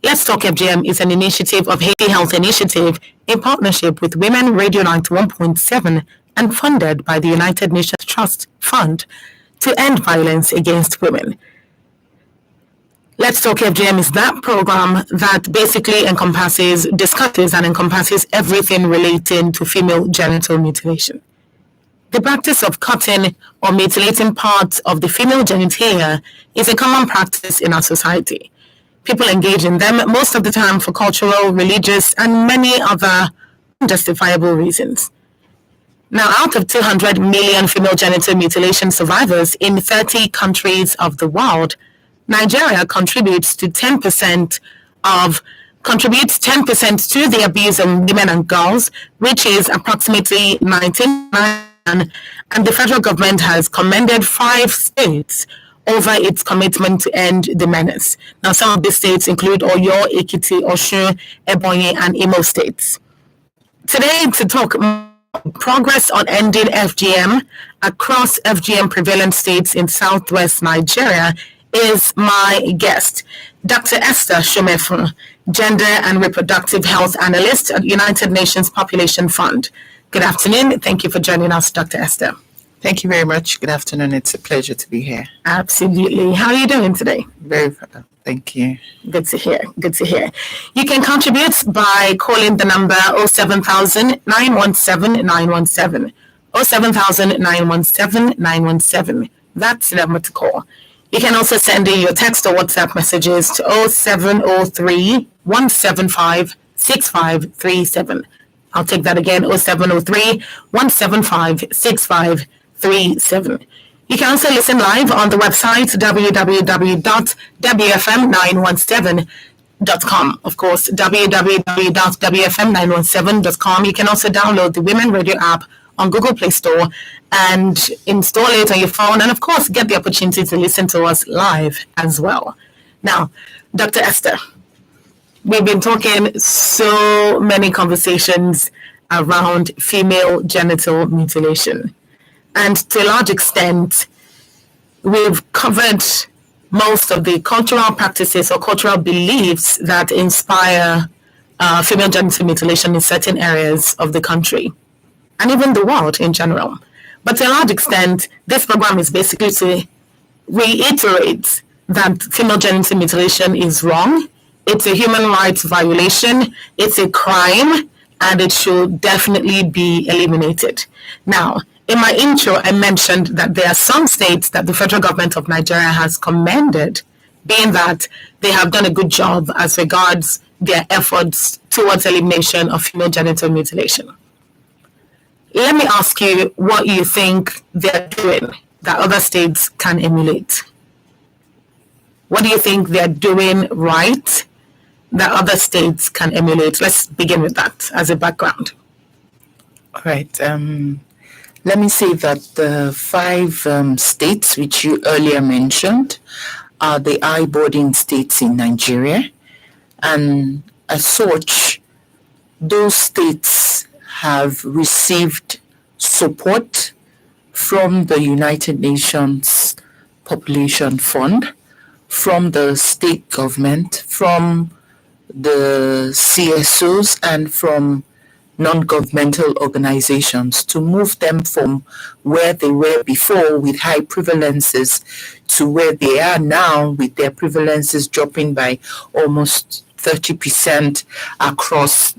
Let's Talk FGM is an initiative of Haiti Health Initiative in partnership with Women Radio 91.7 and funded by the United Nations Trust Fund to end violence against women. Let's Talk FGM is that program that basically discusses and encompasses everything relating to female genital mutilation. The practice of cutting or mutilating parts of the female genitalia is a common practice in our society. People engage in them most of the time for cultural, religious, and many other unjustifiable reasons. Now, out of 200 million female genital mutilation survivors in 30 countries of the world, Nigeria contributes 10% to the abuse of women and girls, which is approximately 19%. And the federal government has commended 5 states over its commitment to end the menace. Now, some of these states include Oyo, Ekiti, Osun, Ebonyi, and Imo states. Today, to talk progress on ending FGM across FGM prevalent states in southwest Nigeria is my guest, Dr. Esther Shomefun, Gender and Reproductive Health Analyst at United Nations Population Fund. Good afternoon. Thank you for joining us, Dr. Esther. Thank you very much. Good afternoon. It's a pleasure to be here. Absolutely. How are you doing today? Very well. Thank you. Good to hear. Good to hear. You can contribute by calling the number 07000 917 917. 07000 917 917. That's the number to call. You can also send in your text or WhatsApp messages to 0703 175 6537. I'll take that again, 0703 175 6537. You can also listen live on the website www.wfm917.com. Of course, www.wfm917.com. You can also download the Women Radio app on Google Play Store and install it on your phone, and of course get the opportunity to listen to us live as well. Now, Dr. Esther, we've been talking so many conversations around female genital mutilation, and to a large extent we've covered most of the cultural practices or cultural beliefs that inspire female genital mutilation in certain areas of the country and even the world in general. But to a large extent, this program is basically to reiterate that female genital mutilation is wrong. It's a human rights violation. It's a crime, and it should definitely be eliminated. Now, in my intro, I mentioned that there are some states that the federal government of Nigeria has commended, being that they have done a good job as regards their efforts towards elimination of female genital mutilation. Let me ask you what you think they're doing that other states can emulate. What do you think they're doing right that other states can emulate? Let's begin with that as a background. All right. Let me say that the 5 states which you earlier mentioned are the eye-boarding states in Nigeria. And as such, those states have received support from the United Nations Population Fund, from the state government, from the CSOs, and from non-governmental organizations to move them from where they were before with high prevalences to where they are now with their prevalences dropping by almost 30% across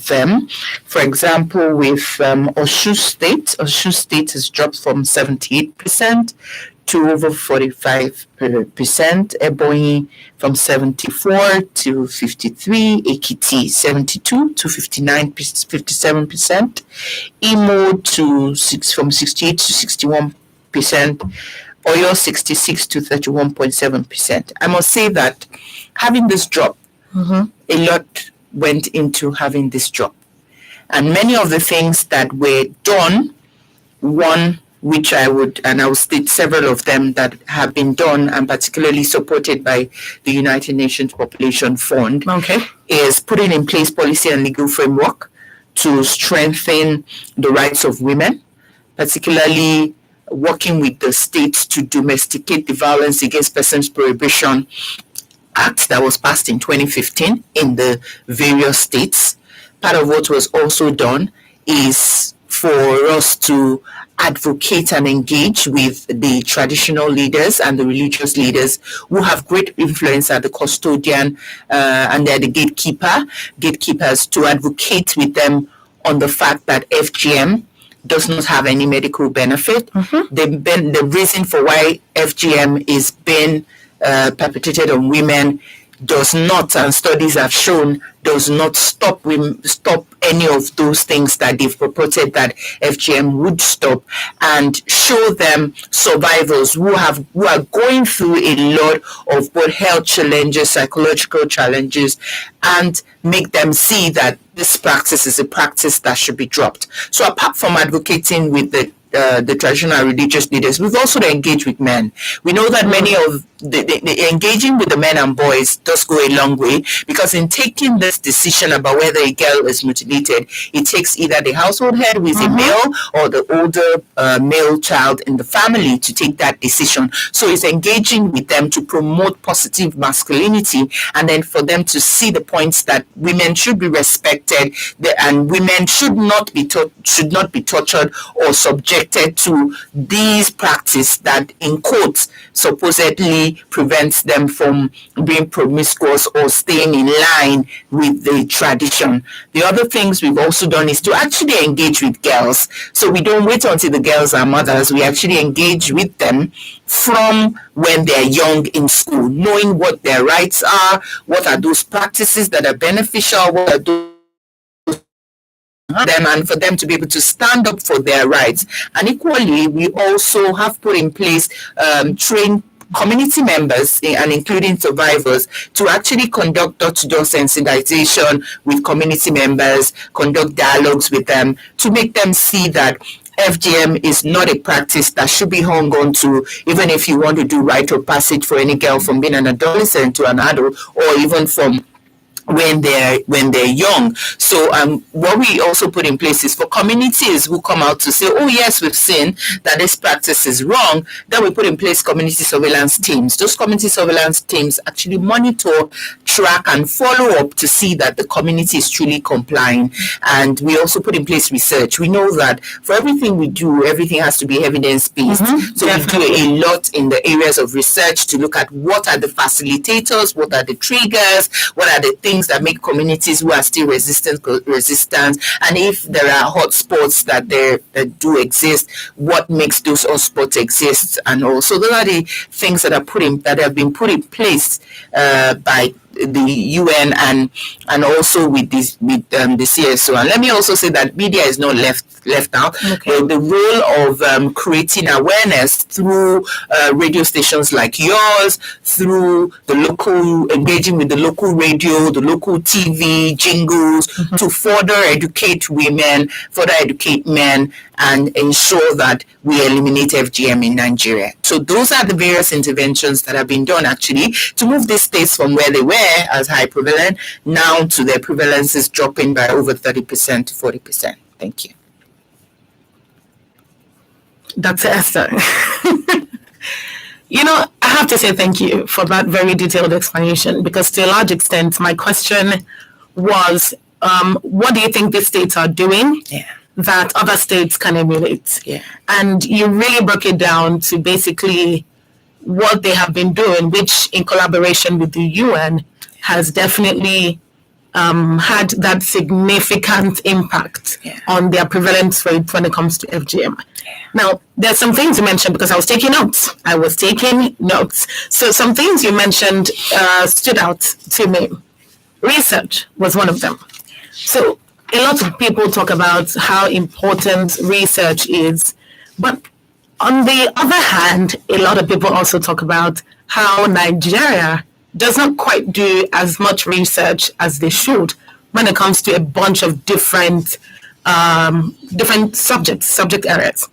them. For example, with Osun State has dropped from 78% to over 45%, Ebonyi from 74 to 53, Ekiti 72 to 57%, Imo from 68 to 61%, Oyo 66 to 31.7%. I must say that having this drop, a lot went into having this drop. And many of the things that were done, one which I will state several of them that have been done and particularly supported by the United Nations Population Fund, is putting in place policy and legal framework to strengthen the rights of women, particularly working with the states to domesticate the violence against persons prohibition Act that was passed in 2015 in the various states. Part of what was also done is for us to advocate and engage with the traditional leaders and the religious leaders who have great influence at the custodian and they're the gatekeepers, to advocate with them on the fact that FGM does not have any medical benefit. The reason for why FGM is being perpetrated on women does not, and studies have shown, does not stop any of those things that they've purported that FGM would stop, and show them survivors who are going through a lot of both health challenges, psychological challenges, and make them see that this practice is a practice that should be dropped. So apart from advocating with the traditional religious leaders, we've also engaged with men. We know that many of the engaging with the men and boys does go a long way, because in taking this decision about whether a girl is mutilated, it takes either the household head, who is a male, or the older male child in the family to take that decision. So it's engaging with them to promote positive masculinity, and then for them to see the points that women should be respected, and women should not be tortured or subjected to these practices that, in quotes, supposedly prevents them from being promiscuous or staying in line with the tradition. The other things we've also done is to actually engage with girls. So we don't wait until the girls are mothers. We actually engage with them from when they're young in school, knowing what their rights are, what are those practices that are beneficial, what are those them, and for them to be able to stand up for their rights. And equally, we also have put in place trained community members, and including survivors, to actually conduct door-to-door sensitization with community members, conduct dialogues with them, to make them see that FGM is not a practice that should be hung on to, even if you want to do rite of passage for any girl from being an adolescent to an adult, or even from when they're young. So what we also put in place is for communities who come out to say, oh yes, we've seen that this practice is wrong, then we put in place community surveillance teams. Those community surveillance teams actually monitor, track, and follow up to see that the community is truly complying. And we also put in place research. We know that for everything we do, everything has to be evidence-based. So we do a lot in the areas of research to look at what are the facilitators, what are the triggers, what are the things that make communities who are still resistant, and if there are hotspots that do exist, what makes those hotspots exist. And also those are the things that have been put in place by the UN and also with the CSO. And let me also say that media is not left out. The role of creating awareness through radio stations like yours, through the local, engaging with the local radio, the local TV, jingles, to further educate women, further educate men, and ensure that we eliminate FGM in Nigeria. So those are the various interventions that have been done actually to move these states from where they were as high prevalent now to their prevalence is dropping by over 30% to 40%. Thank you. Dr. Esther, I have to say thank you for that very detailed explanation, because to a large extent, my question was, what do you think the states are doing that other states can emulate? And you really broke it down to basically what they have been doing, which in collaboration with the UN has definitely had that significant impact on their prevalence rate when it comes to FGM. Now, there's some things you mentioned, because I was taking notes. So some things you mentioned stood out to me. Research was one of them. So a lot of people talk about how important research is, but on the other hand, a lot of people also talk about how Nigeria does not quite do as much research as they should when it comes to a bunch of different subject areas.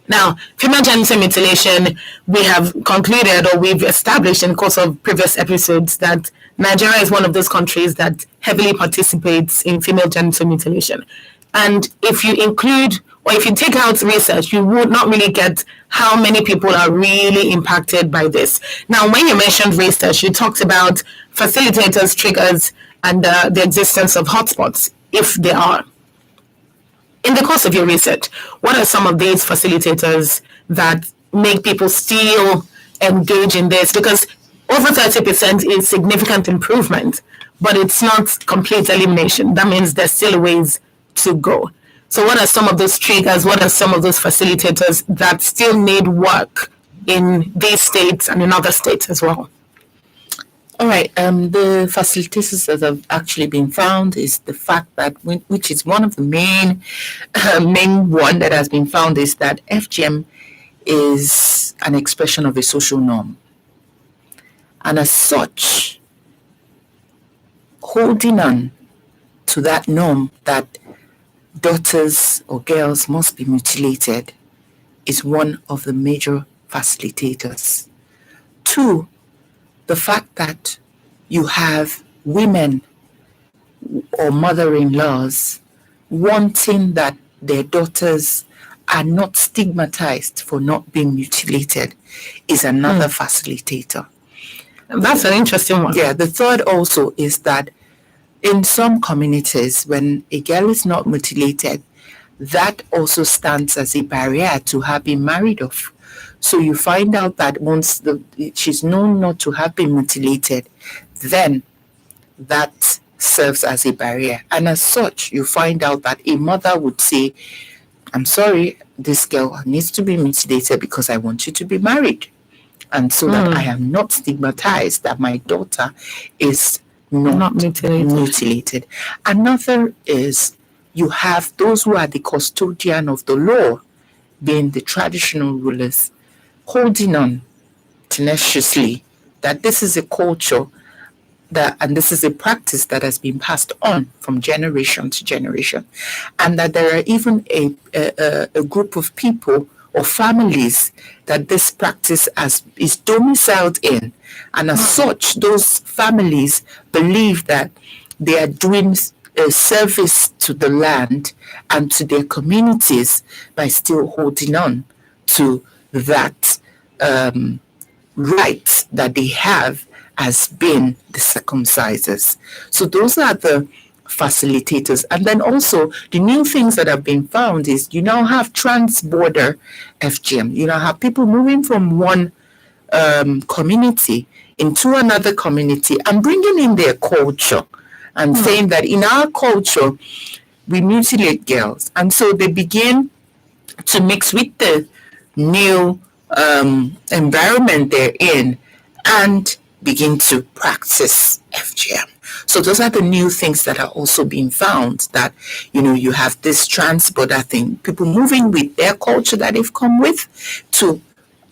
Now, female genital mutilation, we have concluded, or we've established in the course of previous episodes, that Nigeria is one of those countries that heavily participates in female genital mutilation. And if you include or if you take out research, you would not really get how many people are really impacted by this. Now, when you mentioned research, you talked about facilitators, triggers, and the existence of hotspots, if there are. In the course of your research, what are some of these facilitators that make people still engage in this? Because over 30% is significant improvement, but it's not complete elimination. That means there's still ways to go. So what are some of those triggers? What are some of those facilitators that still need work in these states and in other states as well? All right. The facilitators that have actually been found is the fact that, which is one of the main one that has been found, is that FGM is an expression of a social norm. And as such, holding on to that norm that daughters or girls must be mutilated is one of the major facilitators. Two, the fact that you have women or mother-in-laws wanting that their daughters are not stigmatized for not being mutilated is another facilitator. That's an interesting one. Yeah, the third also is that in some communities, when a girl is not mutilated, that also stands as a barrier to her being married off. So you find out that once she's known not to have been mutilated, then that serves as a barrier. And as such, you find out that a mother would say, I'm sorry, this girl needs to be mutilated because I want you to be married. And so that I am not stigmatized that my daughter is not mutilated. Another is you have those who are the custodian of the law, being the traditional rulers, holding on tenaciously that this is a culture and this is a practice that has been passed on from generation to generation, and that there are even a group of people or families that this practice is domiciled in, and as such, those families believe that they are doing a service to the land and to their communities by still holding on to that right that they have as being the circumcisers. So those are the facilitators. And then also the new things that have been found is you now have trans-border FGM. You now have people moving from one community into another community and bringing in their culture and saying that in our culture we mutilate girls. And so they begin to mix with the new environment they're in and begin to practice FGM. So those are the new things that are also being found, that, you know, you have this trans-border thing, people moving with their culture that they've come with to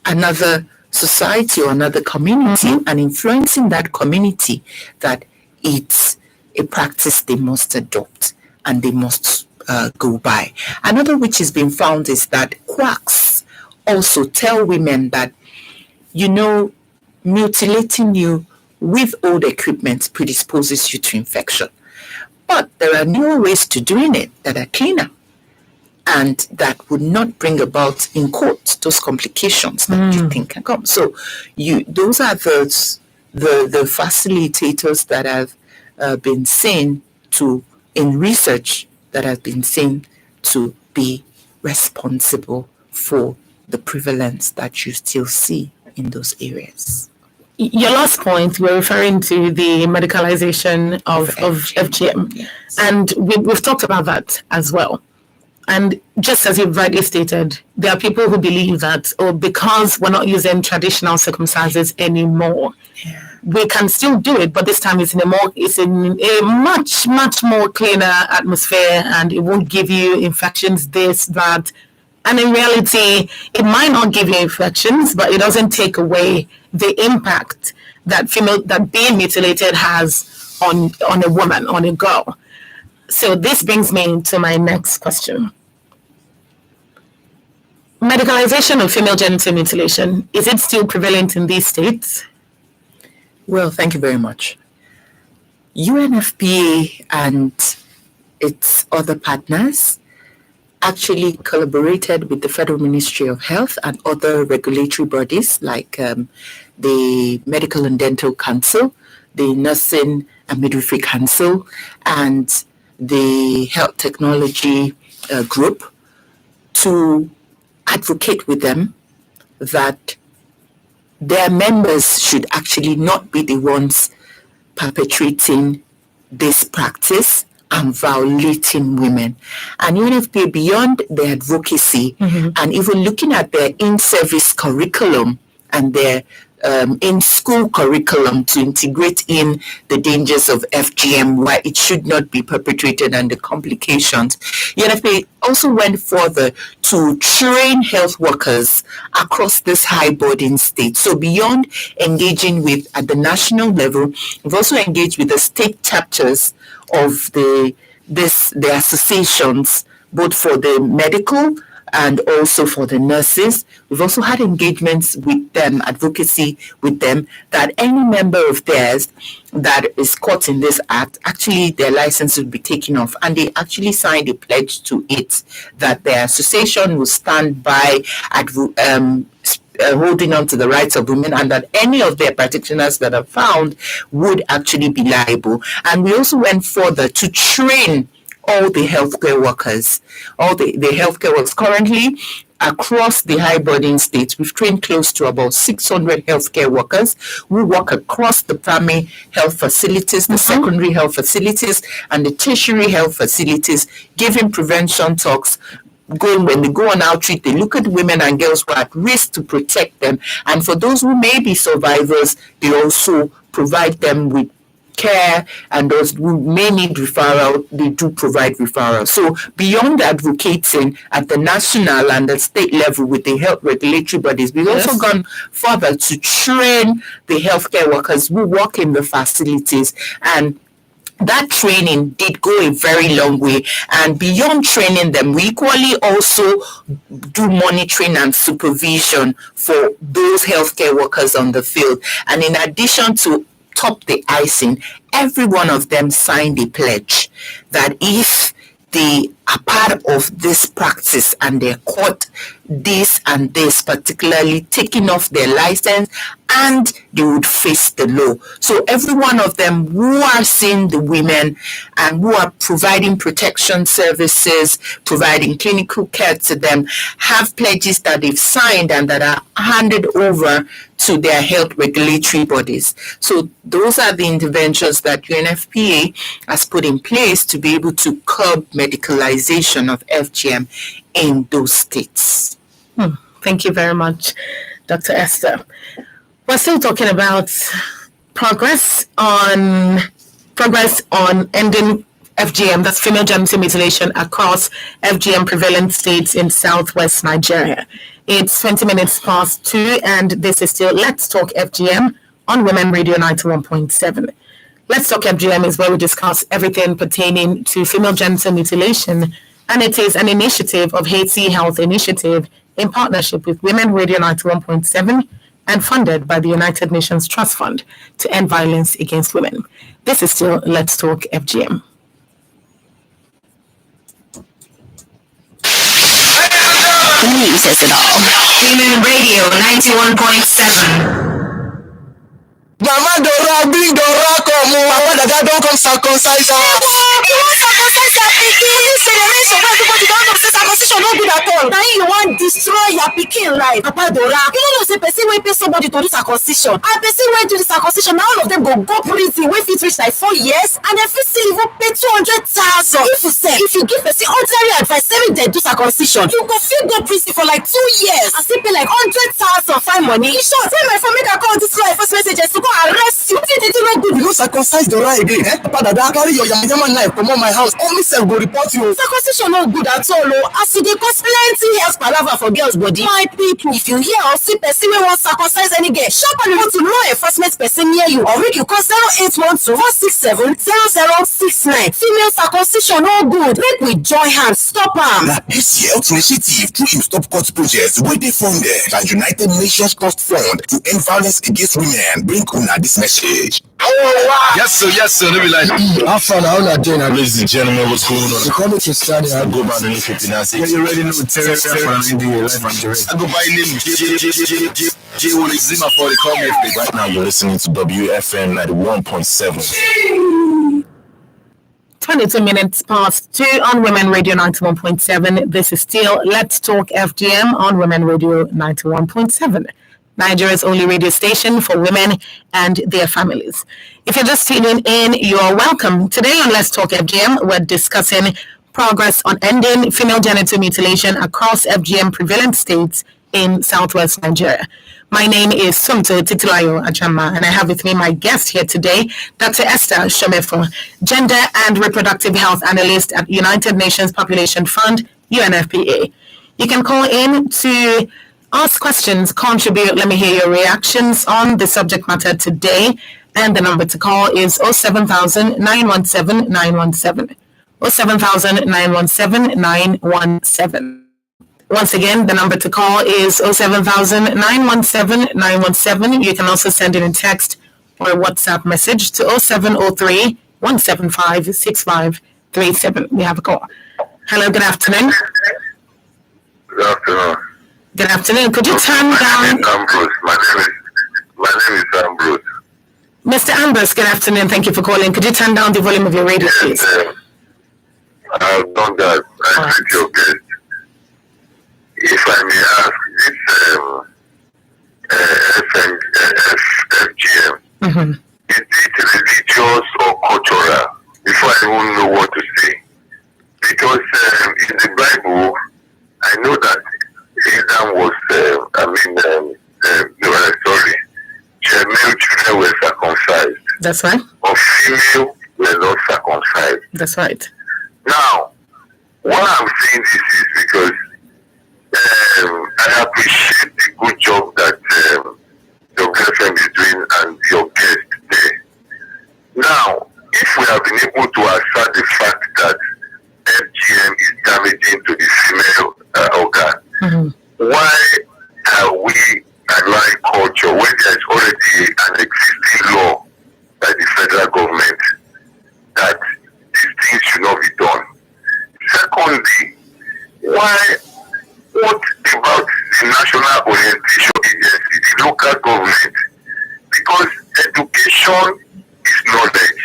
another society or another community and influencing that community that it's a practice they must adopt and they must go by. Another which has been found is that quacks also tell women that, you know, mutilating you with old equipment predisposes you to infection. But there are newer ways to doing it that are cleaner and that would not bring about in court those complications that you think can come. So those are the facilitators that have been seen to, in research, that have been seen to be responsible for the prevalence that you still see in those areas. Your last point, we're referring to the medicalization of FGM. Yes. And we've talked about that as well. And just as you've rightly stated, there are people who believe that, because we're not using traditional circumcises anymore, we can still do it, but this time it's in a much, much more cleaner atmosphere, and it won't give you infections, this, that. And in reality, it might not give you infections, but it doesn't take away the impact that being mutilated has on a woman, on a girl. So this brings me to my next question. Medicalization of female genital mutilation, is it still prevalent in these states? Well, thank you very much. UNFPA and its other partners actually collaborated with the Federal Ministry of Health and other regulatory bodies like the Medical and Dental Council, the Nursing and Midwifery Council, and the Health Technology Group to advocate with them that their members should actually not be the ones perpetrating this practice and violating women. And UNFPA, beyond their advocacy and even looking at their in-service curriculum and their in-school curriculum to integrate in the dangers of FGM, why it should not be perpetrated and the complications. UNFPA also went further to train health workers across this high-burden state. So beyond engaging with at the national level, we've also engaged with the state chapters of the associations, both for the medical and also for the nurses. We've also had engagements with them, advocacy with them, that any member of theirs that is caught in this act, actually their license will be taken off. And they actually signed a pledge to it that their association will stand by holding on to the rights of women, and that any of their practitioners that are found would actually be liable. And we also went further to train all the healthcare workers, all the healthcare workers currently across the high-burden states. We've trained close to about 600 healthcare workers who work across the primary health facilities, the secondary health facilities, and the tertiary health facilities, giving prevention talks. When they go on outreach, they look at women and girls who are at risk to protect them. And for those who may be survivors, they also provide them with care, and those who may need referral, they do provide referral. So beyond advocating at the national and the state level with the health regulatory bodies, we've also gone further to train the healthcare workers who work in the facilities, and that training did go a very long way. And beyond training them, we equally also do monitoring and supervision for those healthcare workers on the field. And in addition to top the icing, every one of them signed a pledge that if they are part of this practice and they're caught this and this, particularly taking off their license, and they would face the law. So every one of them who are seeing the women and who are providing protection services, providing clinical care to them, have pledges that they've signed and that are handed over to their health regulatory bodies. So those are the interventions that UNFPA has put in place to be able to curb medicalization of FGM in those states. Thank you very much, Dr. Esther. We're still talking about progress on ending FGM, that's female genital mutilation, across FGM prevalent states in southwest Nigeria. It's 20 minutes past 2, and this is still Let's Talk FGM on Women Radio 91.7. Let's Talk FGM is where we discuss everything pertaining to female genital mutilation, and it is an initiative of Haiti Health Initiative in partnership with Women Radio 91.7 and funded by the United Nations Trust Fund to end violence against women. This is still Let's Talk FGM. The news says it all. Women Radio 91.7. Mama Dora, bring Dora, come. Papa Dada don't come circumcise her. You want circumcise your pikin? You say the rest of everybody don't know say circumcision no good at all. Now you want destroy your pikin life. Papa Dora, you don't know say person wey pay somebody to do circumcision, and person wey do the circumcision, now all of them go prison wey fit reach like 4 years, and dem fit still even pay 200,000. If you give person ordinary advice say make dem do circumcision, you go fit go prison for like 2 years and still pay like 100,000 fine money. In short, tell my phone make I call this law enforcement agency to go arrest you. Think it no good. You go circumcise Dora again, eh? Papa Dada carry your yama knife comot my house. Only self go report you. Circumcision no good at all, as e dey cause plenty health palava for girls' body. My people, if you hear or see person wey wan circumcise any girl, sharply go to law enforcement person near you, or make you call 0812 467 0069. Female circumcision no good. Make we join hands stop am. Na this health initiative through im Stop Cut project wey dey funded by United Nations Trust Fund to end violence against women bring una this message. Yes, sir. Let me like. I found out that day. Ladies and gentlemen, what's going on? The college is starting. I go by the name of Pinasi. You already know Terry from India. I go by the name J1 Zima for the call me. Right now, you're listening to WFM 91.7. 22 minutes past 2 on Women Radio 91.7. This is still Let's Talk FGM on Women Radio 91.7. Nigeria's only radio station for women and their families. If you're just tuning in, you're welcome. Today on Let's Talk FGM, we're discussing progress on ending female genital mutilation across FGM prevalent states in southwest Nigeria. My name is Sumto Titilayo Achama, and I have with me my guest here today, Dr. Esther Shomefo, Gender and Reproductive Health Analyst at United Nations Population Fund, UNFPA. You can call in to ask questions, contribute. Let me hear your reactions on the subject matter today. And the number to call is 07000 917 917. 07000 917 917. Once again, the number to call is 07000 917 917. You can also send in a text or a WhatsApp message to 0703 175 6537. We have a call. Hello, good afternoon. Good afternoon. Good afternoon. Could you turn down... Ambrose. My name is Ambrose. Mr. Ambrose, good afternoon. Thank you for calling. Could you turn down the volume of your radio, please? I've done that. I treat your guest. If I may ask, this FGM, is it religious or cultural? Before I even know what to say. Because in the Bible, I know that Adam was, male children were circumcised. That's right. Or female were not circumcised. That's right. Now, what I'm saying this is because I appreciate the good job that your girlfriend is doing and your guest there. Now, if we have been able to assert the fact that FGM is damaging to the female organ, why are we allowing culture when there is already an existing law by the federal government that these things should not be done? Secondly, what about the National Orientation Agency, the local government? Because education is knowledge.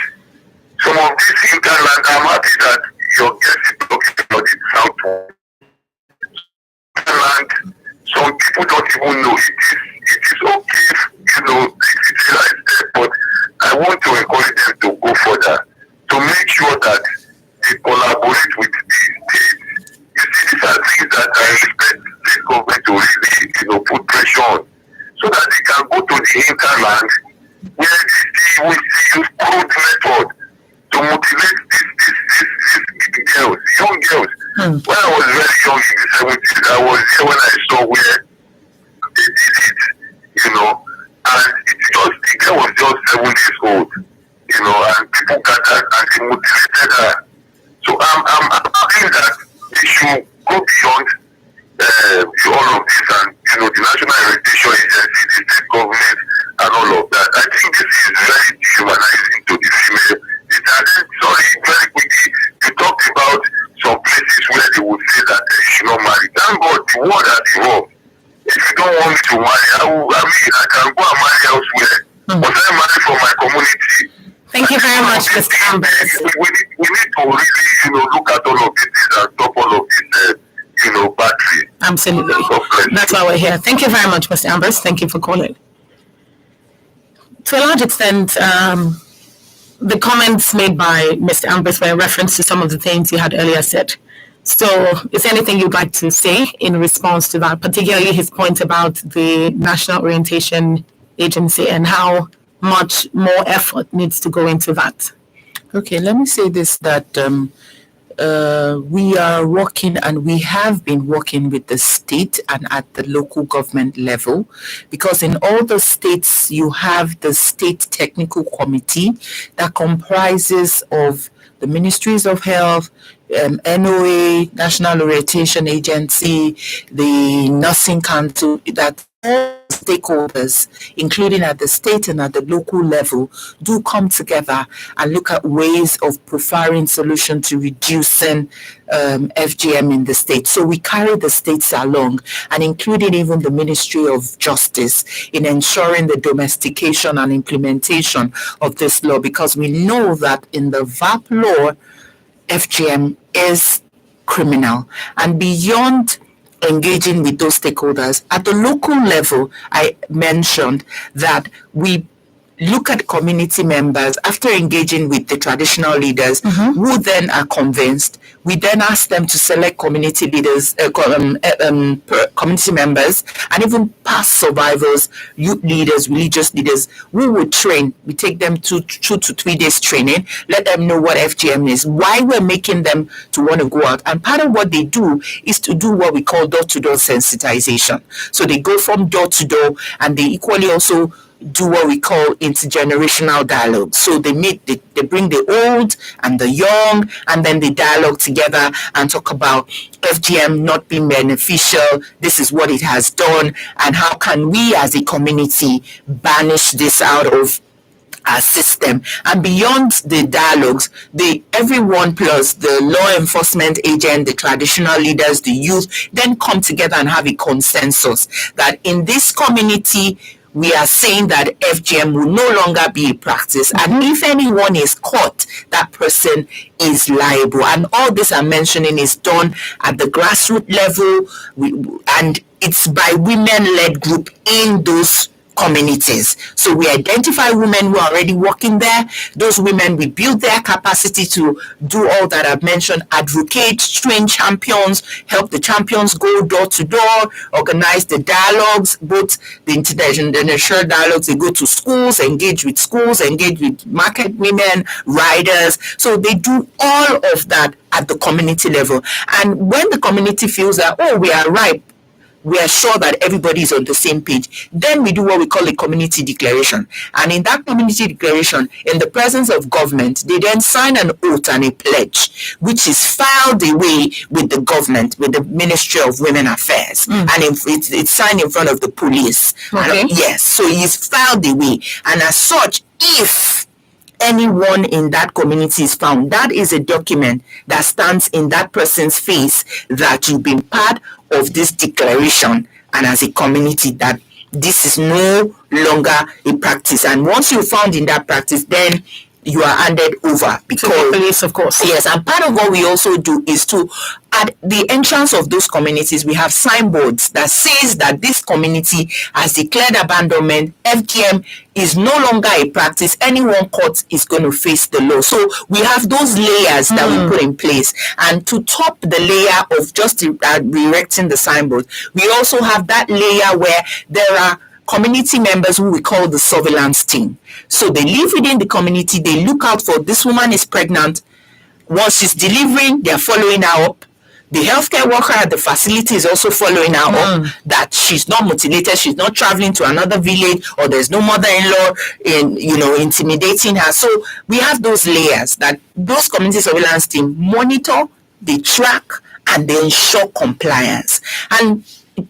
Some of these hinterland, I'm happy that your guest is talking about the Southwest. Some people don't even know it is okay, it's a right step, but I want to encourage them to go further to make sure that they collaborate with the state. You see, these are things that I expect the government to really, put pressure on, so that they can go to the hinterland where we see use crude method to motivate these girls, young girls. When I was very young in the 70s, I was here when I saw where they did it, and the girl was just 7 years old, and people gathered and they motivated her. So I'm thinking that they should go beyond all of this and, the National Orientation Agency, the state government, and all of that. I think this is very dehumanizing to the female. Very quickly, you talked about some places where they would say that they should not marry. Thank God the world has evolved. If you don't want me to marry, I can go and marry elsewhere. But I marry from my community. Thank you very much, Mr. Ambrose. We need to really, look at all of this and stop all of this, battery. Absolutely. That's why we're here. Thank you very much, Mr. Ambrose. Thank you for calling. To a large extent, the comments made by Mr. Ambrose were in reference to some of the things you had earlier said. So, is there anything you'd like to say in response to that, particularly his point about the National Orientation Agency and how much more effort needs to go into that? Okay, let me say this, that we are working and we have been working with the state and at the local government level, because in all the states you have the state technical committee that comprises of the ministries of health, NOA, National Orientation Agency, the nursing council, that stakeholders, including at the state and at the local level, do come together and look at ways of profiling solution to reducing FGM in the state. So we carry the states along, and including even the Ministry of Justice, in ensuring the domestication and implementation of this law, because we know that in the VAP law, FGM is criminal. And beyond engaging with those stakeholders, at the local level, I mentioned that we look at community members after engaging with the traditional leaders who then are convinced. We then ask them to select community leaders, community members, and even past survivors, youth leaders, religious leaders, who would train. We take them to 2 to 3 days training, let them know what FGM is, why we're making them to want to go out. And part of what they do is to do what we call door-to-door sensitization. So they go from door to door, and they equally also do what we call intergenerational dialogue. So they bring the old and the young, and then they dialogue together and talk about FGM not being beneficial. This is what it has done, and how can we as a community banish this out of our system. And beyond the dialogues, everyone plus the law enforcement agent, the traditional leaders, the youth, then come together and have a consensus that in this community, we are saying that FGM will no longer be a practice. And if anyone is caught, that person is liable. And all this I'm mentioning is done at the grassroots level, and it's by women-led group in those communities. So we identify women who are already working there. Those women, we build their capacity to do all that I've mentioned: advocate, train champions, help the champions go door to door, organize the dialogues, both the international dialogues. They go to schools, engage with market women, riders. So they do all of that at the community level. And when the community feels that, oh, we are ripe, we are sure that everybody is on the same page, then we do what we call a community declaration. And in that community declaration, in the presence of government, they then sign an oath and a pledge, which is filed away with the government, with the Ministry of Women Affairs. And it's signed in front of the police. Okay. Yes, so it's filed away. And as such, if anyone in that community is found, that is a document that stands in that person's face that you've been part of this declaration, and as a community that this is no longer a practice. And once you're found in that practice, then you are handed over, because to the police, of course. Yes, and part of what we also do is to, at the entrance of those communities, we have signboards that says that this community has declared abandonment. FGM is no longer a practice. Anyone caught is going to face the law. So we have those layers that we put in place. And to top the layer of just erecting the signboard, we also have that layer where there are community members who we call the surveillance team. So they live within the community. They look out for, this woman is pregnant. Once she's delivering, they're following her up. The healthcare worker at the facility is also following her up, that she's not mutilated, she's not traveling to another village, or there's no mother-in-law intimidating her. So we have those layers that those community surveillance team monitor, they track, and they ensure compliance. And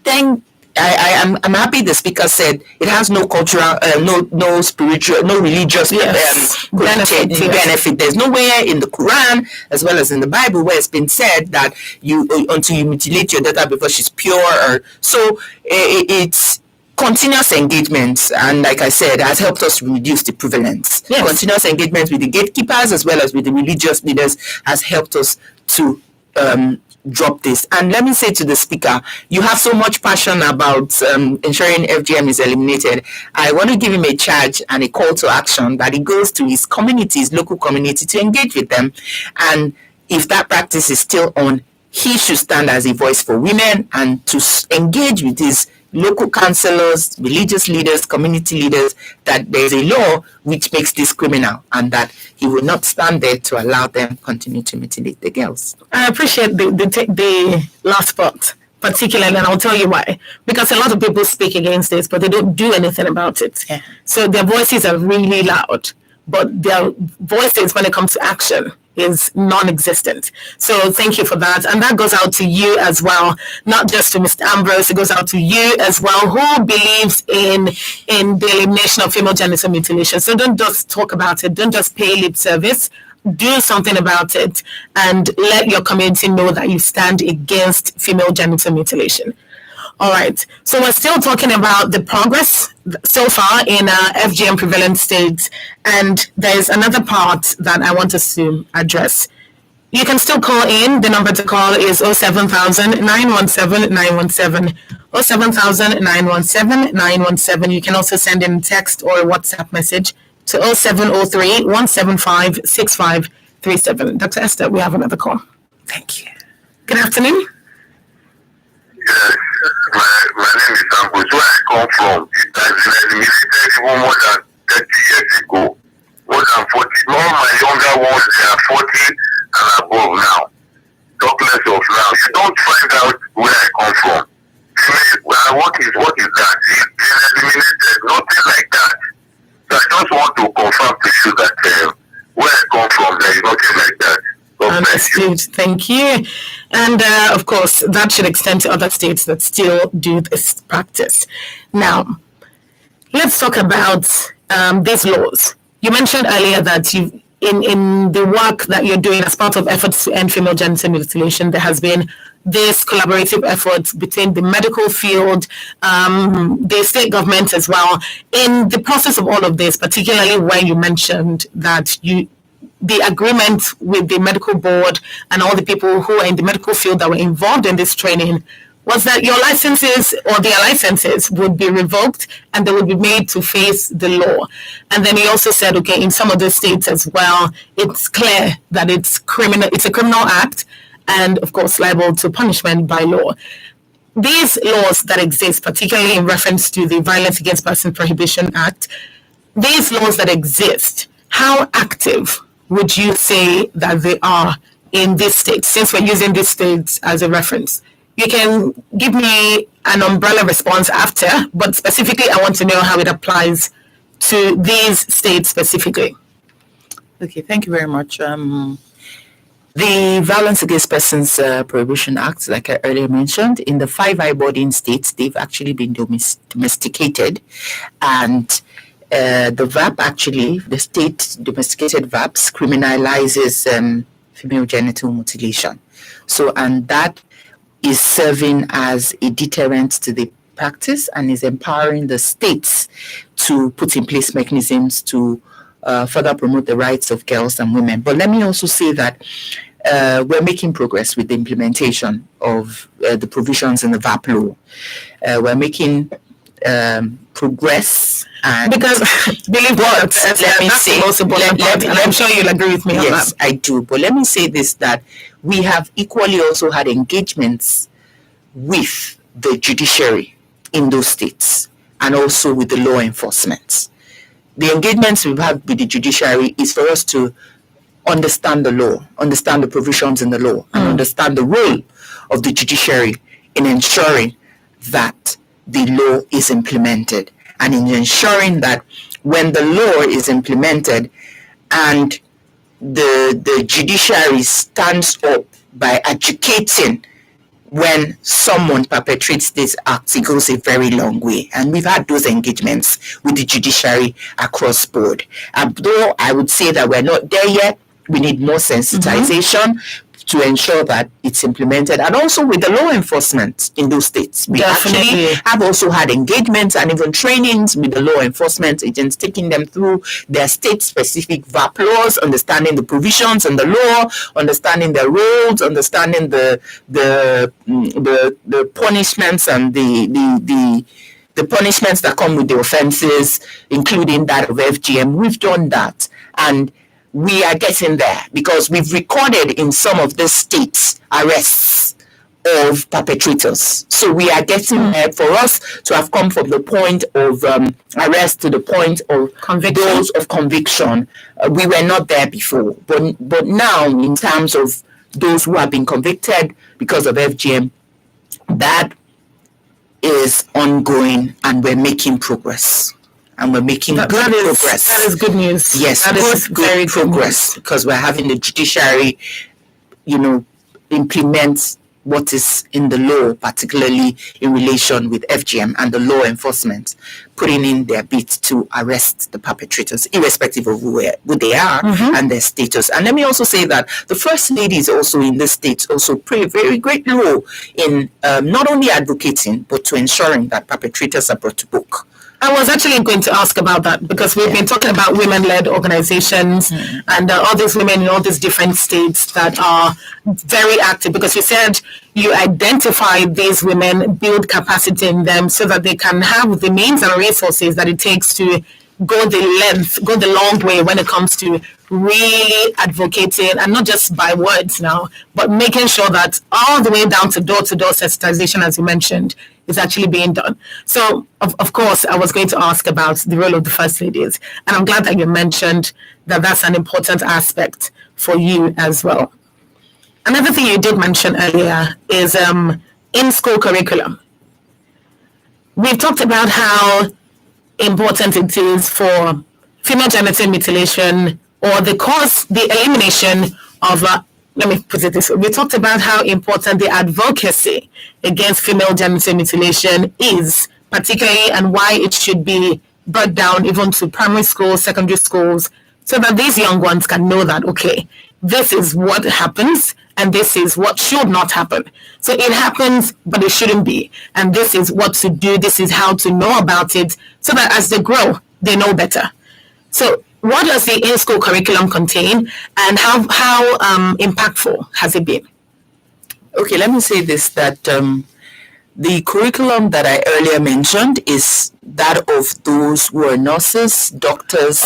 then I'm happy the speaker said it has no cultural, no spiritual, no religious benefit. There's nowhere in the Quran as well as in the Bible where it's been said that until you mutilate your daughter before she's pure. So it's continuous engagement, and like I said, has helped us reduce the prevalence. Yes. Continuous engagement with the gatekeepers as well as with the religious leaders has helped us to drop this. And let me say to the speaker, you have so much passion about ensuring FGM is eliminated. I want to give him a charge and a call to action that he goes to his community, his local community, to engage with them. And if that practice is still on, he should stand as a voice for women and to engage with his local councillors, religious leaders, community leaders, that there's a law which makes this criminal, and that he will not stand there to allow them continue to mutilate the girls. I appreciate the last part particularly, and I'll tell you why. Because a lot of people speak against this, but they don't do anything about it. Yeah. So their voices are really loud, but their voices when it comes to action is non-existent. So thank you for that. And that goes out to you as well, not just to Mr. Ambrose, it goes out to you as well, who believes in the elimination of female genital mutilation. So don't just talk about it, don't just pay lip service, do something about it, and let your community know that you stand against female genital mutilation. All right, so we're still talking about the progress so far in FGM prevalent states, and there's another part that I want us to address. You can still call in. The number to call is 07000 917 917. 07000 917 917. You can also send in a text or a WhatsApp message to 0703 175 6537. Dr. Esther, we have another call. Thank you. Good afternoon. Yes, my name is Ambrose. Where I come from, it has been eliminated even more than 30 years ago. More than 40. All my younger ones, they are 40 and above now. Talk less of now. You don't find out where I come from. What is that? It's been eliminated. Nothing like that. So I just want to confirm to you that where I come from, there is nothing like that. Understood. Thank you. And of course, that should extend to other states that still do this practice. Now, let's talk about these laws. You mentioned earlier that you, in the work that you're doing as part of efforts to end female genital mutilation, there has been this collaborative effort between the medical field, the state government as well. In the process of all of this, particularly when you mentioned that the agreement with the medical board and all the people who are in the medical field that were involved in this training was that your licenses or their licenses would be revoked and they would be made to face the law. And then he also said, okay, in some of the states as well, it's clear that it's a criminal act and of course liable to punishment by law. These laws that exist, particularly in reference to the Violence Against Persons Prohibition Act, these laws that exist, how active would you say that they are in this state, since we're using these states as a reference? You can give me an umbrella response after, but specifically I want to know how it applies to these states specifically. Okay, thank you very much. The Violence Against Persons Prohibition Act, like I earlier mentioned, in the 5 eye-bording states, they've actually been domesticated, and the VAP actually, the state domesticated VAPs criminalizes female genital mutilation. So, and that is serving as a deterrent to the practice and is empowering the states to put in place mechanisms to further promote the rights of girls and women. But let me also say that we're making progress with the implementation of the provisions in the VAP law. We're making progress. And because believe what, let me say, I'm sure you'll agree with me on that. Yes, I do. But let me say this, that we have equally also had engagements with the judiciary in those states and also with the law enforcement. The engagements we've had with the judiciary is for us to understand the law, understand the provisions in the law, and understand the role of the judiciary in ensuring that the law is implemented, and in ensuring that when the law is implemented and the judiciary stands up by educating when someone perpetrates this act, it goes a very long way. And we've had those engagements with the judiciary across board. Though I would say that we're not there yet, we need more sensitization to ensure that it's implemented, and also with the law enforcement in those states. We actually have also had engagements and even trainings with the law enforcement agents, taking them through their state-specific VAP laws, understanding the provisions in the law, understanding their roles, understanding the punishments and the punishments that come with the offenses, including that of FGM. We've done that, and we are getting there because we've recorded in some of the states arrests of perpetrators. So we are getting there. For us to have come from the point of arrest to the point of those of conviction, we were not there before. But now, in terms of those who have been convicted because of FGM, that is ongoing and we're making progress. and we're making good progress. That is good news. Yes, that is good progress, because we're having the judiciary, implement what is in the law, particularly in relation with FGM, and the law enforcement putting in their bit to arrest the perpetrators, irrespective of who they are and their status. And let me also say that the First Lady is also in the States also play a very great role in not only advocating, but to ensuring that perpetrators are brought to book. I was actually going to ask about that, because we've been talking about women-led organizations and all these women in all these different states that are very active, because you said you identify these women, build capacity in them so that they can have the means and resources that it takes to go the long way when it comes to really advocating, and not just by words now, but making sure that all the way down to door-to-door sensitization, as you mentioned, is actually being done. So, of course, I was going to ask about the role of the First Ladies, and I'm glad that you mentioned that that's an important aspect for you as well. Another thing you did mention earlier is in-school curriculum. We've talked about how important it is for female genital mutilation, or the elimination of, let me put it this way. We talked about how important the advocacy against female genital mutilation is, particularly, and why it should be brought down even to primary schools, secondary schools, so that these young ones can know that, okay, this is what happens, and this is what should not happen. So it happens, but it shouldn't be. And this is what to do. This is how to know about it, so that as they grow, they know better. So what does the in-school curriculum contain, and how impactful has it been? Okay, let me say this, that the curriculum that I earlier mentioned is that of those who are nurses, doctors,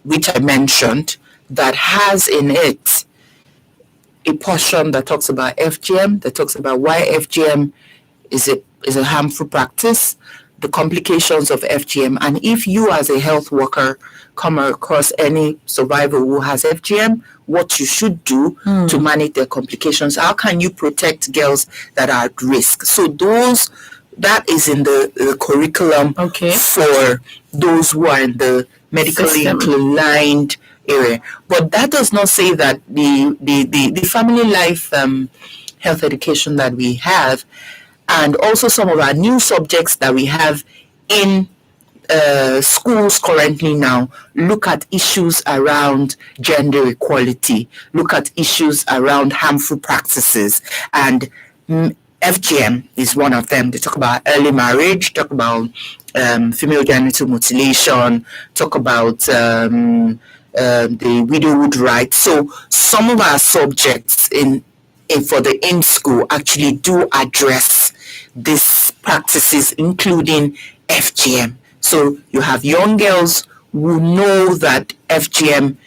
which I mentioned, that has in it a portion that talks about FGM, that talks about why FGM is a harmful practice, the complications of FGM, and if you as a health worker come across any survivor who has FGM, what you should do to manage their complications. How can you protect girls that are at risk? So that is in the curriculum for those who are in the medically inclined area. But that does not say that the family life health education that we have, and also some of our new subjects that we have in schools currently now, look at issues around gender equality, look at issues around harmful practices, and FGM is one of them. They talk about early marriage, talk about female genital mutilation, talk about the widowhood rights. So some of our subjects for the in-school actually do address these practices, including FGM. So you have young girls who know that FGM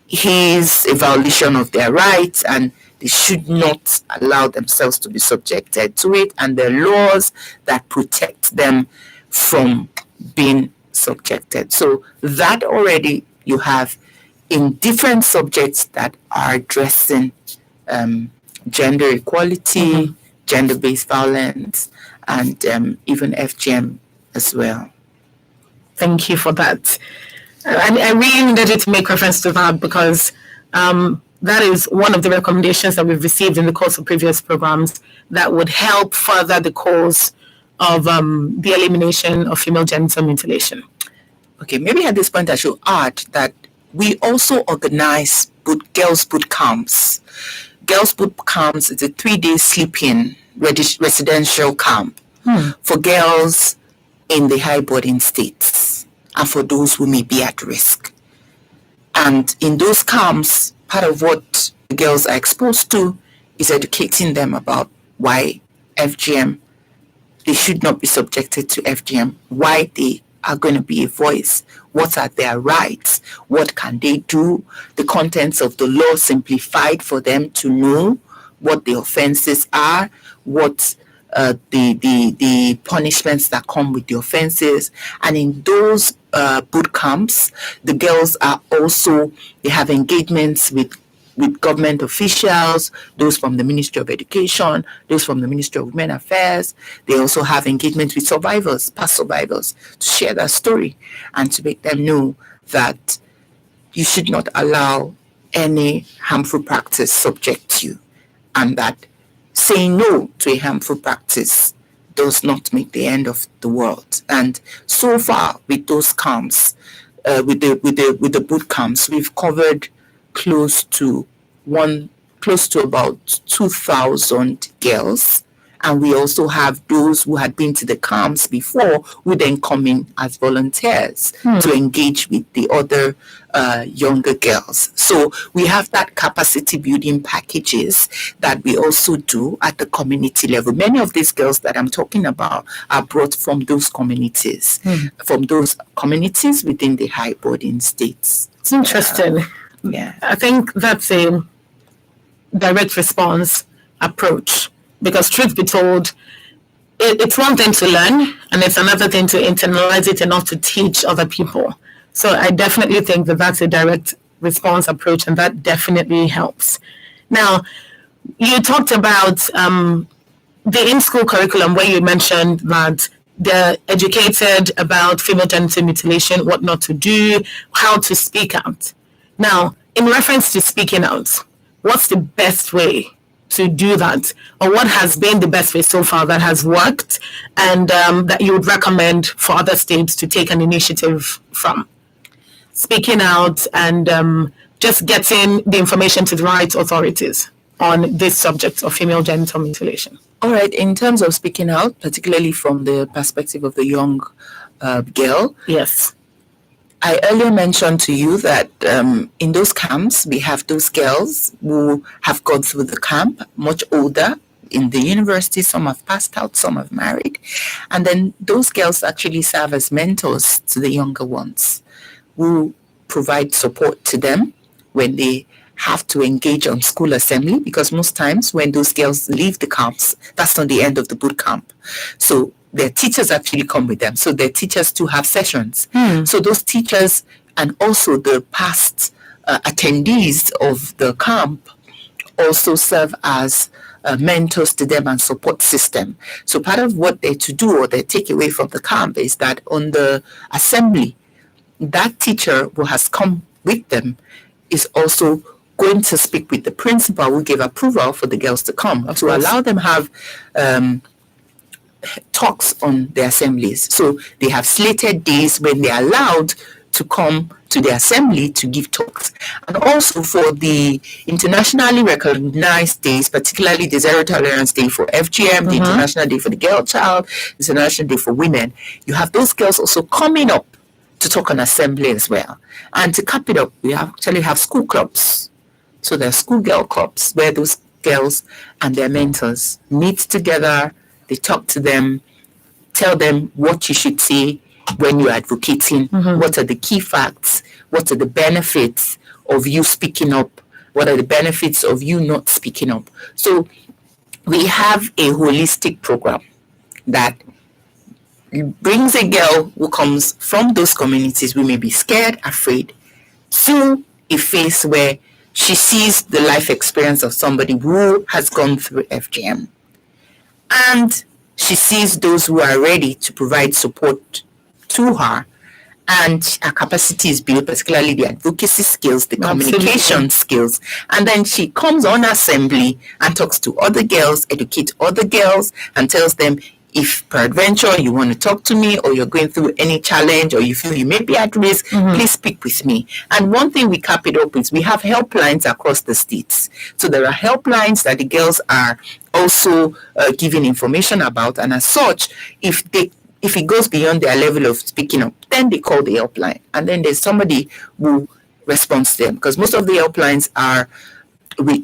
is a violation of their rights, and they should not allow themselves to be subjected to it, and there are laws that protect them from being subjected. So that already you have in different subjects that are addressing gender equality, gender-based violence, and even FGM as well. Thank you for that. I really needed to make reference to that, because that is one of the recommendations that we've received in the course of previous programs that would help further the cause of the elimination of female genital mutilation. Okay, maybe at this point I should add that we also organize girls' boot camps. Girls' boot camps is a 3-day sleep-in residential camp for girls in the high-burden states and for those who may be at risk. And in those camps, part of what the girls are exposed to is educating them about why FGM, they should not be subjected to FGM, why they are going to be a voice, what are their rights, what can they do, the contents of the law simplified for them to know what the offenses are, what the punishments that come with the offenses. And in those boot camps, the girls are also, they have engagements with with government officials, those from the Ministry of Education, those from the Ministry of Women Affairs. They also have engagement with survivors, past survivors, to share their story and to make them know that you should not allow any harmful practice subject you, and that saying no to a harmful practice does not make the end of the world. And so far with those camps, with the boot camps, we've covered close to about 2,000 girls. And we also have those who had been to the camps before who then come in as volunteers to engage with the other younger girls. So we have that capacity building packages that we also do at the community level. Many of these girls that I'm talking about are brought from those communities, within the high boarding states. It's interesting. Yeah. I think that's a direct response approach. Because truth be told, it's one thing to learn, and it's another thing to internalize it enough to teach other people. So I definitely think that that's a direct response approach, and that definitely helps. Now, you talked about the in-school curriculum where you mentioned that they're educated about female genital mutilation, what not to do, how to speak out. Now, in reference to speaking out, what's the best way to do that, or what has been the best way so far that has worked, and that you would recommend for other states to take an initiative from? Speaking out and just getting the information to the right authorities on this subject of female genital mutilation. All right, in terms of speaking out, particularly from the perspective of the young girl, yes. I earlier mentioned to you that in those camps, we have those girls who have gone through the camp, much older, in the university. Some have passed out, some have married. And then those girls actually serve as mentors to the younger ones, who provide support to them when they have to engage on school assembly, because most times when those girls leave the camps, that's not the end of the boot camp. So their teachers actually come with them. So their teachers too have sessions. So those teachers and also the past attendees of the camp also serve as mentors to them and support system. So part of what they're to do, or they take away from the camp, is that on the assembly, that teacher who has come with them is also going to speak with the principal who gave approval for the girls to come, to allow them have talks on the assemblies. So they have slated days when they're allowed to come to the assembly to give talks. And also for the internationally recognized days, particularly the Zero Tolerance Day for FGM, the International Day for the Girl Child, the International Day for Women, you have those girls also coming up to talk on assembly as well. And to cap it up, we actually have school clubs. So there are schoolgirl clubs where those girls and their mentors meet together. They talk to them, tell them what you should say when you're advocating, what are the key facts, what are the benefits of you speaking up, what are the benefits of you not speaking up. So we have a holistic program that brings a girl who comes from those communities who may be scared, afraid, to a phase where she sees the life experience of somebody who has gone through FGM. And she sees those who are ready to provide support to her, and her capacity is built, particularly the advocacy skills, the communication skills. And then she comes on assembly and talks to other girls, educates other girls, and tells them, if peradventure you want to talk to me, or you're going through any challenge, or you feel you may be at risk, please speak with me. And one thing we cap it up is we have helplines across the states. So there are helplines that the girls are also giving information about, and as such, if it goes beyond their level of speaking up, then they call the helpline, and then there's somebody who responds to them, because most of the helplines are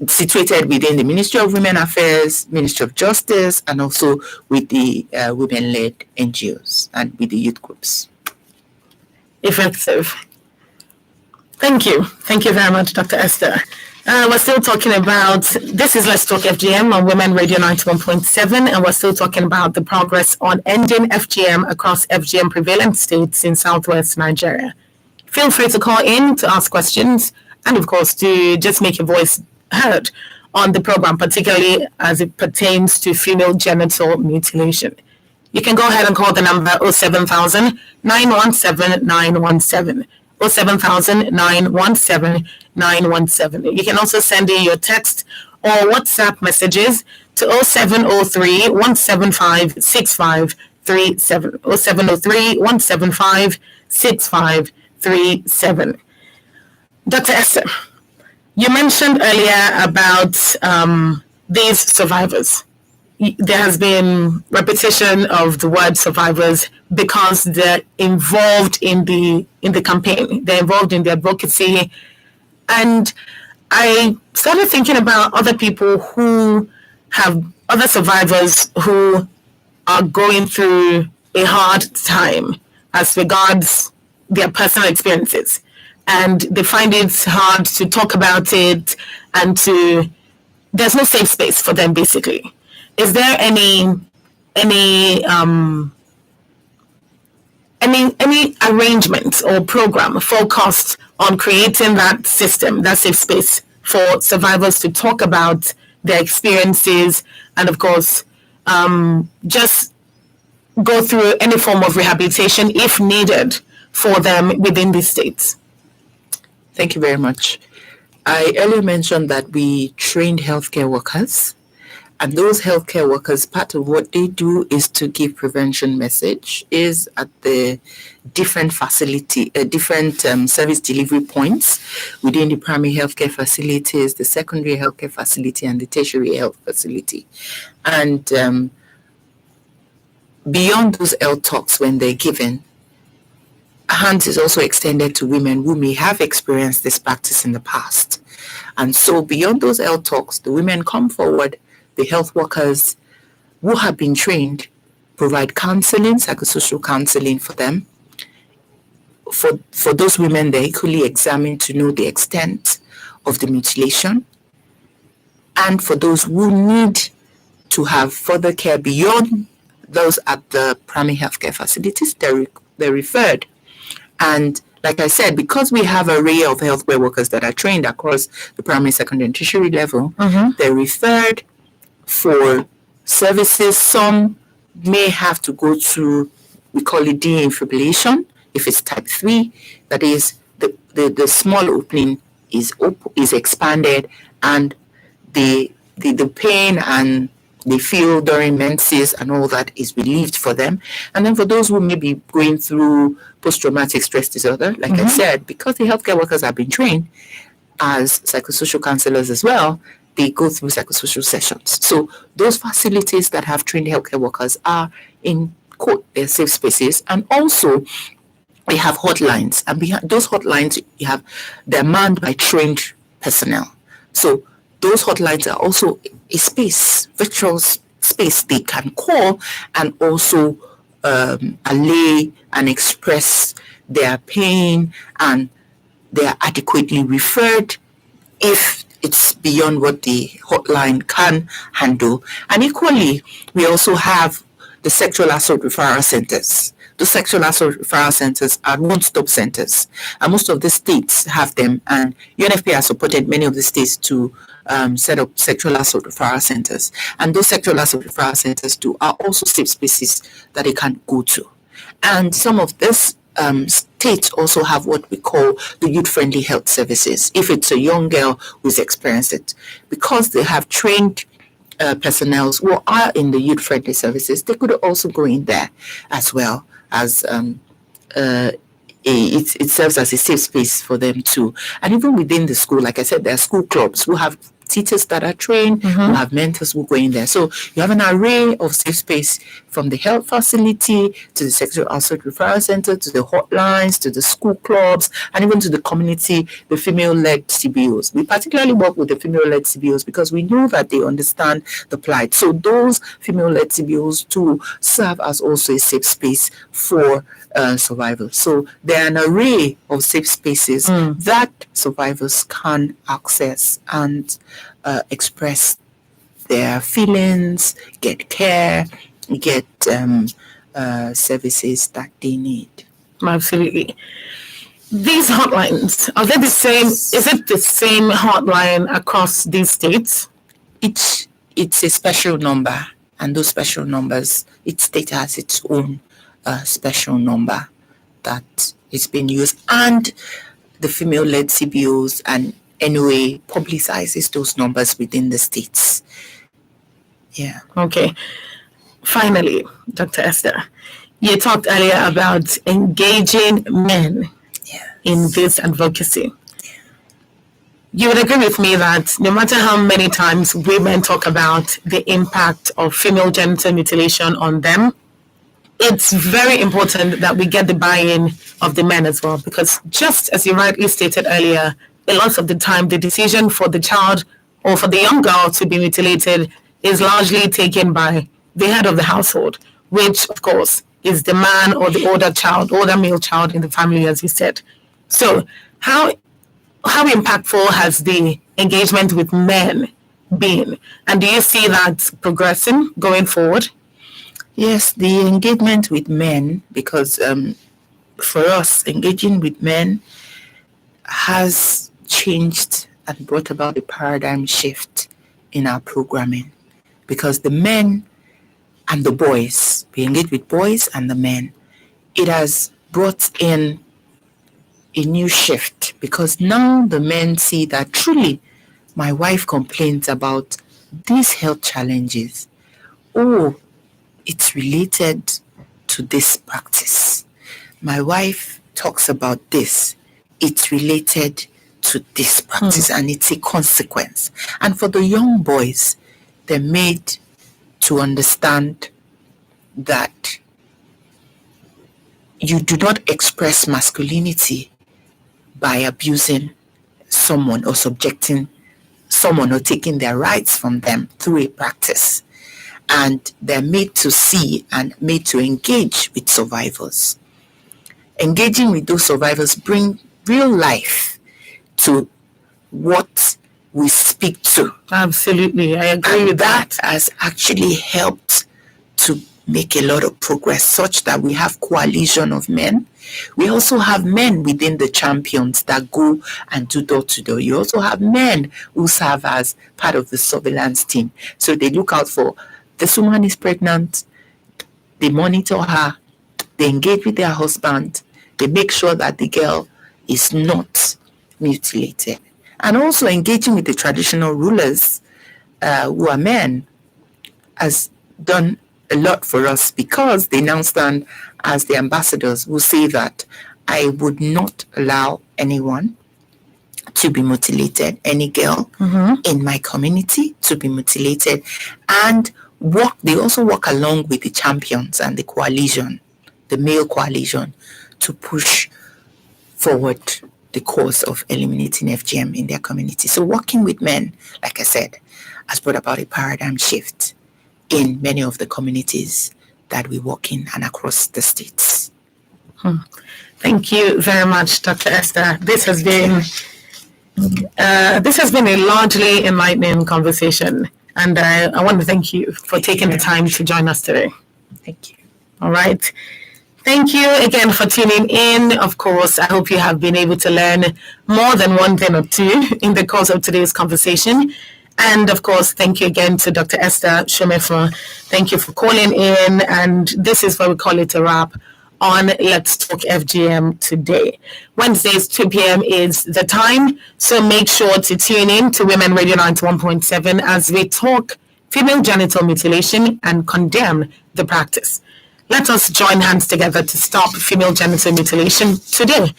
situated within the Ministry of Women Affairs, Ministry of Justice, and also with the women-led NGOs and with the youth groups. Effective. Thank you. Thank you very much, Dr. Esther. We're still talking about, this is Let's Talk FGM on Women Radio 91.7, and we're still talking about the progress on ending FGM across FGM prevalent states in Southwest Nigeria. Feel free to call in to ask questions and of course to just make your voice heard on the program, particularly as it pertains to female genital mutilation. You can go ahead and call the number 07000 917 917. 07000 917 917. You can also send in your text or WhatsApp messages to 0703 175 6537. 0703 175 6537. Dr. Esther, you mentioned earlier about these survivors. There has been repetition of the word survivors because they're involved in the campaign. They're involved in the advocacy. And I started thinking about other people who have other survivors who are going through a hard time as regards their personal experiences. And they find it hard to talk about it, and there's no safe space for them, basically. Is there any arrangement or program focused on creating that system, that safe space for survivors to talk about their experiences and, of course, just go through any form of rehabilitation if needed for them within the states? Thank you very much. I earlier mentioned that we trained healthcare workers, and those healthcare workers, part of what they do is to give prevention message is at the different service delivery points within the primary healthcare facilities, the secondary healthcare facility, and the tertiary health facility. And beyond those health talks when they're given, hands is also extended to women who may have experienced this practice in the past. And so beyond those health talks, the women come forward, the health workers who have been trained provide counseling, psychosocial counseling for them. For those women, they're equally examined to know the extent of the mutilation. And for those who need to have further care beyond those at the primary healthcare facilities, they're referred. And like I said, because we have an array of healthcare workers that are trained across the primary, secondary, and tertiary level, they're referred for services. Some may have to go through, we call it defibrillation, if it's type 3, that is, the small opening is expanded, and the pain and they feel during menses and all that is relieved for them. And then for those who may be going through post-traumatic stress disorder, like I said, because the healthcare workers have been trained as psychosocial counselors as well, they go through psychosocial sessions. So those facilities that have trained healthcare workers are in quote their safe spaces, and also we have hotlines, and behind those hotlines they're manned by trained personnel. So those hotlines are also a space, virtual space they can call and also allay and express their pain, and they are adequately referred if it's beyond what the hotline can handle. And equally, we also have the sexual assault referral centers. The sexual assault referral centers are one-stop centers, and most of the states have them, and UNFPA has supported many of the states to set up sexual assault referral centers. And those sexual assault referral centers too are also safe spaces that they can go to. And some of this states also have what we call the youth-friendly health services, if it's a young girl who's experienced it. Because they have trained personnel who are in the youth-friendly services, they could also go in there as well, as it serves as a safe space for them too. And even within the school, like I said, there are school clubs who have teachers that are trained, who have mentors who go in there. So you have an array of safe space, from the health facility to the sexual assault referral center to the hotlines to the school clubs and even to the community, the female-led CBOs. We particularly work with the female-led CBOs because we know that they understand the plight. So those female-led CBOs too serve as also a safe space for survivors. So there are an array of safe spaces that survivors can access and express their feelings, get care, get services that they need. Absolutely. These hotlines, are they the same? Is it the same hotline across these states? It's a special number, and those special numbers, each state has its own special number that is being used, and the female-led CBOs and NOA publicizes those numbers within the states. Yeah. Okay. Finally, Dr. Esther, you talked earlier about engaging men in this advocacy. You would agree with me that no matter how many times women talk about the impact of female genital mutilation on them, it's very important that we get the buy-in of the men as well, because just as you rightly stated earlier, a lot of the time the decision for the child or for the young girl to be mutilated is largely taken by the head of the household, which of course is the man or the older male child in the family, as you said. So how impactful has the engagement with men been? And do you see that progressing going forward? Yes, the engagement with men, because for us, engaging with men has changed and brought about a paradigm shift in our programming, because the men and the boys, we engage with boys and the men. It has brought in a new shift, because now the men see that truly my wife complains about these health challenges. Oh, it's related to this practice. My wife talks about this. It's related to this practice, and it's a consequence. And for the young boys, they're made to understand that you do not express masculinity by abusing someone or subjecting someone or taking their rights from them through a practice. And they're made to see and made to engage with survivors. Engaging with those survivors bring real life to what we speak to. Absolutely, I agree with that. Has actually helped to make a lot of progress, such that we have coalition of men. We also have men within the champions that go and do door to door. You also have men who serve as part of the surveillance team. So they look out for this woman is pregnant, they monitor her, they engage with their husband, they make sure that the girl is not mutilated. And also engaging with the traditional rulers who are men has done a lot for us, because they now stand as the ambassadors who say that I would not allow anyone to be mutilated, any girl in my community to be mutilated, and they also work along with the champions and the coalition, the male coalition, to push forward the cause of eliminating FGM in their community. So working with men, like I said, has brought about a paradigm shift in many of the communities that we work in and across the states. Thank you very much, Dr. Esther. This has been a largely enlightening conversation, and I want to thank you for taking the time to join us today. Thank you. All right. Thank you again for tuning in. Of course, I hope you have been able to learn more than one thing or two in the course of today's conversation. And of course, thank you again to Dr. Esther Shomefo. Thank you for calling in. And this is where we call it a wrap on Let's Talk FGM today. Wednesdays, 2 p.m. is the time. So make sure to tune in to Women Radio 91.7 as we talk female genital mutilation and condemn the practice. Let us join hands together to stop female genital mutilation today.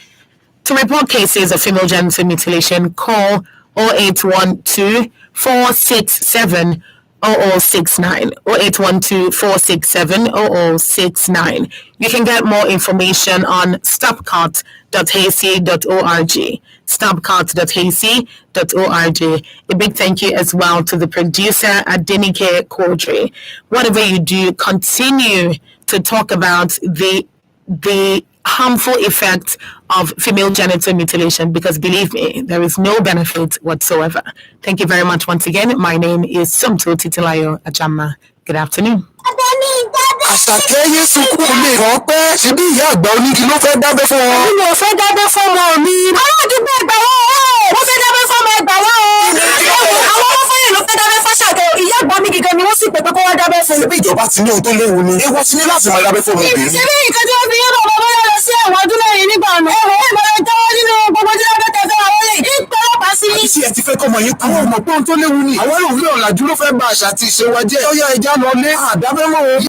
To report cases of female genital mutilation, call 0812 467 0069 0812 467 0069. You can get more information on stopcart.hac.org. stopcart.hac.org. A big thank you as well to the producer Adenike Quadri. Whatever you do, continue to talk about the harmful effects of female genital mutilation, because believe me, there is no benefit whatsoever. Thank you very much once again. My name is Somto Titilayo Ajama. Good afternoon. Àṣàkẹ́ yé sunkún olè rán pẹ́. Ṣebí ìyá àgbà onígi ló fẹ́ dábẹ́ fún wọn. Mi ò fẹ́ dábẹ́ fún ọmọ mi. Àwọn àdúgbò ẹgbà wọ́n wọ́n fẹ́ dábẹ́ fún ọmọ ẹgbà wọ́n àwọn ọmọ fẹ́yìn ló fẹ́ dábẹ́ fáṣàkẹ́. Ìyá àgbà mi gígan ni wọ́n sì pè pé kó wá dábẹ́ fún. Ṣebí ìjọba ti ní ohun tó léwu ni. Èèwọ̀ ti ní láti máa dábẹ́ fún ọmọbìnrin. Ṣebí nǹkan tí wọ́n fi yín bàbá bọ́lá lọ sí ẹ̀wọ̀n ọdún lẹ́yìn nígbà náà. Ìbẹ̀rẹ̀ jáwọ́ nínú gbogbo tí lábẹ́ tẹ̀fẹ́ àwọn olè. Ìpẹ́lọ́pàá sí. Àti tí ẹ ti fẹ́ kọ́ ọmọ yín kú. Àwọn ọmọ pọ́n tó léwu ni. Àwọn ìròyìn ọ̀làjú ló fẹ́ ba àṣà àti ìṣe wa jẹ́. Ó yá ẹja lọ lé àdábẹ́mọ́.